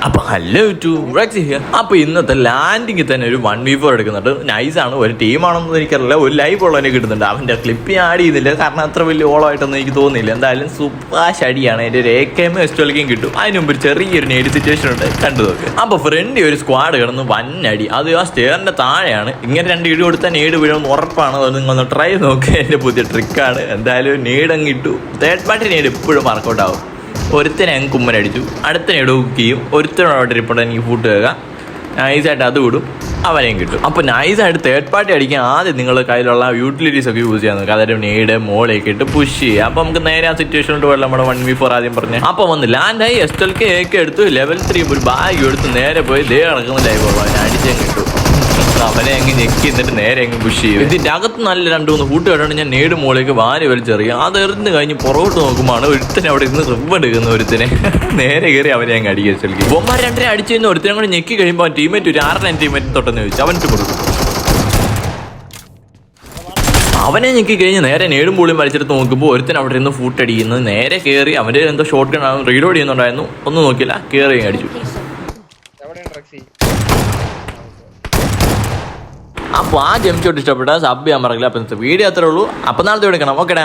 അപ്പൊ hello to Rex here. അപ്പൊ ഇന്നത്തെ ലാൻഡിങ്ങിൽ തന്നെ ഒരു 1v4 എടുക്കുന്നുണ്ട്. നൈസാണ്. ഒരു ടീമാണെന്നൊന്നും എനിക്കറിയില്ല. ഒരു ലൈവ് ഉള്ളവനെ കിട്ടുന്നുണ്ട്. അവന്റെ ക്ലിപ്പ് ഞാൻ ആഡ് ചെയ്യുന്നില്ല, കാരണം അത്ര വലിയ ഓളമായിട്ടൊന്നും എനിക്ക് തോന്നുന്നില്ല. എന്തായാലും സൂപ്പർ അടിയാണ്. എൻ്റെ ഒരു AK എസ്റ്റോളിക്കും കിട്ടും. അതിന് മുമ്പ് ചെറിയൊരു നേടി സിറ്റുവേഷൻ ഉണ്ട്, കണ്ടു നോക്ക്. അപ്പൊ ഫ്രണ്ട് ഒരു സ്ക്വാഡ് കിടന്ന് വന്നടി. അത് ആ സ്റ്റെയറിന്റെ താഴെയാണ്. ഇങ്ങനെ 2 ഇടി കൊടുത്താൽ നേട് വീഴുമെന്ന് ഉറപ്പാണ്. അത് നിങ്ങളൊന്ന് ട്രൈ നോക്കുക. എൻ്റെ പുതിയ ട്രിക്കാണ്. എന്തായാലും നേടങ്ങ് ഇട്ടു. തേർഡ് പാർട്ടി നേട് എപ്പോഴും വർക്കൗട്ട് ആവും. ഒരുത്തനെ അങ്ങ് കുമ്മനടിച്ചു, അടുത്തനെ കുക്ക് ചെയ്യും. ഒരുത്തനോട് റിപ്പോർട്ട് എനിക്ക് ഫുഡ് കേൾക്കാം. നൈസായിട്ട് അത് വിടും, അവനെയും കിട്ടും. അപ്പോൾ നൈസായിട്ട് തേർഡ് പാർട്ടി അടിക്കാൻ ആദ്യം നിങ്ങളുടെ കയ്യിലുള്ള യൂട്ടിലിറ്റീസ് ഒക്കെ യൂസ് ചെയ്യാൻ നോക്കുക. അതായത് നേട് മോളേക്ക് ഇട്ട് പുഷ് ചെയ്യുക. അപ്പോൾ നമുക്ക് നേരെ ആ സിറ്റുവേഷനിലോട്ട് വരണം. നമ്മുടെ 1v4 ആദ്യം പറഞ്ഞ് അപ്പോൾ വന്ന് ലാൻഡായി SLK AK എടുത്തു. ലെവൽ 3 ഒരു ബാഗ് എടുത്ത് നേരെ പോയി ദേ നടക്കുന്ന ലൈവ് അവനെ അടിച്ചങ്ങ് കിട്ടും. അവനെ അങ്ങ് ഞെക്കി എന്നിട്ട് നേരെ അങ്ങ് പുഷ് ചെയ്യും. ഇതിൻ്റെ അകത്ത് നല്ല 2-3 കൂട്ട് കേട്ടാണ് ഞാൻ നേട് മോളേക്ക് വാരി വലിച്ചെറിയാം. അത് എറിഞ്ഞ് കഴിഞ്ഞ് പുറകോട്ട് നോക്കുമ്പോൾ ഒരുത്തനെ അവിടെ ഇരുന്ന് റിവ് എടുക്കുന്ന ഒരുത്തനെ നേരെ കയറി അവനെ അങ്ങ് അടിക്കുക. SLK ബൊമ്മാർ 2 അടിച്ചു കഴിഞ്ഞാൽ ഒരുത്തനെ കൂടെ ഞെക്കി കഴിയുമ്പോൾ ടീമേറ്റ് ഒരു 6 ടീമേറ്റ് തൊട്ടെന്ന് ചോദിച്ചു അവനിട്ട് കൊടുക്കും. അവനെ ഞെക്കി കഴിഞ്ഞ് നേരെ നേടും പോളിയും വലിച്ചെടുത്ത് നോക്കുമ്പോൾ ഒരുത്തൻ അവിടെ ഇരുന്ന് ഫൂട്ട് അടിക്കുന്നത്. നേരെ കയറി അവൻ്റെ എന്തോ ഷോട്ട് ഗൺ റീലോഡ് ചെയ്യുന്നുണ്ടായിരുന്നു. ഒന്നും നോക്കിയില്ല, കയറി അടിച്ചു. അപ്പോൾ ആ ഗെയിം ഷോട്ട് ഇഷ്ടപ്പെട്ടാൽ സബ് ചെയ്യാൻ മറക്കില്ല. അപ്പം വീഡിയോ അത്രേ ഉള്ളൂ. അപ്പം നാളത്തെ എടുക്കണം. ഓക്കെടാ.